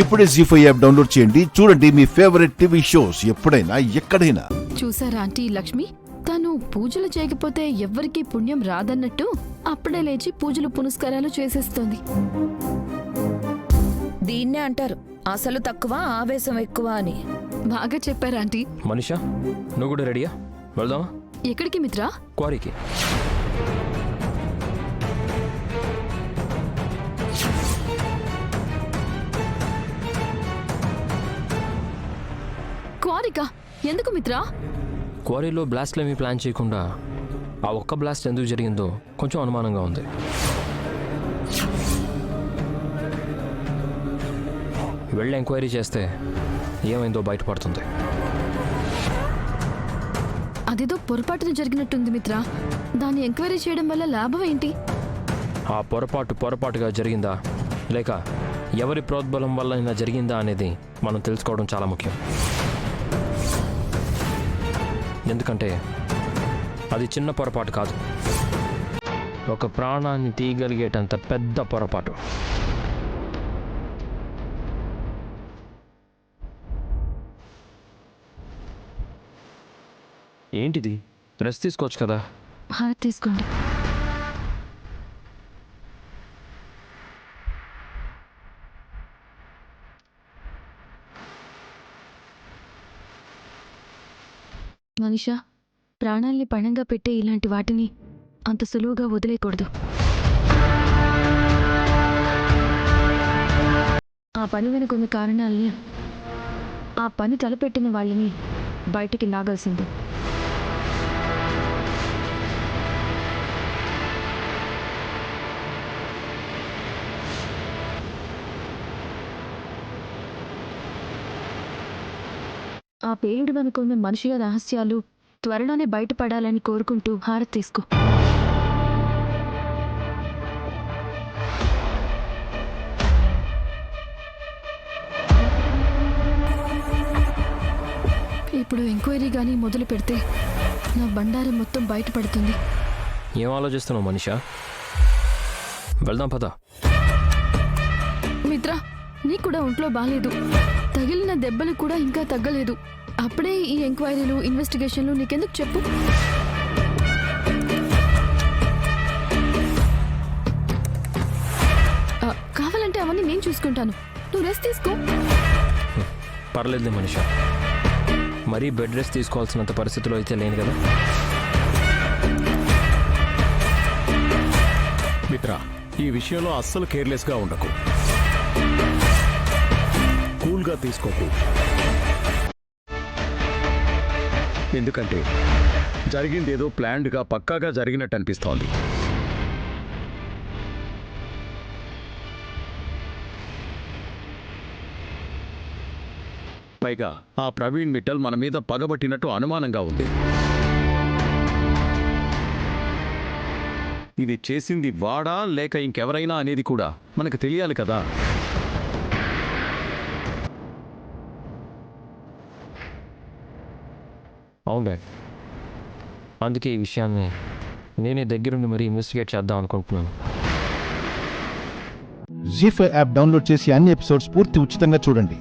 ఇప్పుడే జీ5 app download చేయండి. చూడండి మీ ఫేవరెట్ టీవీ షోస్ ఎప్పుడైనా ఎక్కడైనా. చూసారా ఆంటీ లక్ష్మి, తను పూజలు చేయకపోతే ఎవ్వరికీ పుణ్యం రాదన్నట్టు అప్పుడే లేచి పూజలు పునస్కారాలు చేసేస్తోంది. దీన్నే అంటారు అసలు తక్కువ ఆవేశం ఎక్కువ అని. బాగా చెప్పారా ఆంటీ. మనీషా, నువ్వు కూడా రెడీయా? వెళ్దామా? ఎక్కడికి మిత్రా? క్వారీకి. క్వారీకా? ఎందుకు మిత్రా? క్వారీలో బ్లాస్ట్లు ఏమీ ప్లాన్ చేయకుండా ఆ ఒక్క బ్లాస్ట్ ఎందుకు జరిగిందో కొంచెం అనుమానంగా ఉంది. వెళ్ళి ఎంక్వైరీ చేస్తే ఏమైందో బయటపడుతుంది. అదేదో పొరపాటున జరిగినట్టుంది మిత్రా. దాన్ని ఎంక్వైరీ చేయడం వల్ల లాభం ఏంటి? ఆ పొరపాటుగా జరిగిందా లేక ఎవరి ప్రోద్బలం వల్ల జరిగిందా అనేది మనం తెలుసుకోవడం చాలా ముఖ్యం. ఎందుకంటే అది చిన్న పొరపాటు కాదు, ఒక ప్రాణాన్ని తీయగలిగేటంత పెద్ద పొరపాటు. ఏంటిది? రెస్ట్ తీసుకోవచ్చు కదా. తీసుకోండి. మనీషా, ప్రాణాల్ని పణంగా పెట్టే ఇలాంటి వాటిని అంత సులువుగా వదిలేయకూడదు. ఆ పని వెనుక ఉన్న కారణాలని, ఆ పని తలపెట్టిన వాళ్ళని బయటికి లాగాల్సింది. ఆ పేరుడు వెనుకున్న మనుషుల రహస్యాలు త్వరలోనే బయటపడాలని కోరుకుంటూ హారతి తీసుకో. ఇప్పుడు ఎంక్వైరీ గానీ మొదలు పెడితే నా బండారం మొత్తం బయటపడుతుంది. ఏం ఆలోచిస్తున్నావు మనీషా? వెళ్దాం పద. మిత్ర, నీకు కూడా ఒంట్లో బాలేదు. తగిలిన దెబ్బలు కూడా ఇంకా తగ్గలేదు. అప్పుడే ఈ ఎంక్వైరీలు, ఇన్వెస్టిగేషన్లు నీకెందుకు చెప్పు? కావాలంటే అవన్నీ నేను చూసుకుంటాను. నువ్వు రెస్ట్ తీసుకో. పర్లేదు మనీషా, మరీ బెడ్ రెస్ట్ తీసుకోవాల్సినంత పరిస్థితిలో అయితే లేను కదా. మిత్ర, ఈ విషయంలో అస్సలు కేర్లెస్గా ఉండకు. కూల్గా తీసుకోకు. ఎందుకంటే జరిగిందేదో ప్లాన్డ్గా పక్కాగా జరిగినట్టు అనిపిస్తోంది. పైగా ఆ ప్రవీణ్ మిట్టల్ మన మీద పగబట్టినట్టు అనుమానంగా ఉంది. ఇది చేసింది వాడా లేక ఇంకెవరైనా అనేది కూడా మనకు తెలియాలి కదా. అవును, అందుకే ఈ విషయాన్ని నేనే దగ్గరుండి మరీ ఇన్వెస్టిగేట్ చేద్దాం అనుకుంటున్నాను. జీ5 యాప్ డౌన్లోడ్ చేసి అన్ని ఎపిసోడ్స్ పూర్తి ఉచితంగా చూడండి.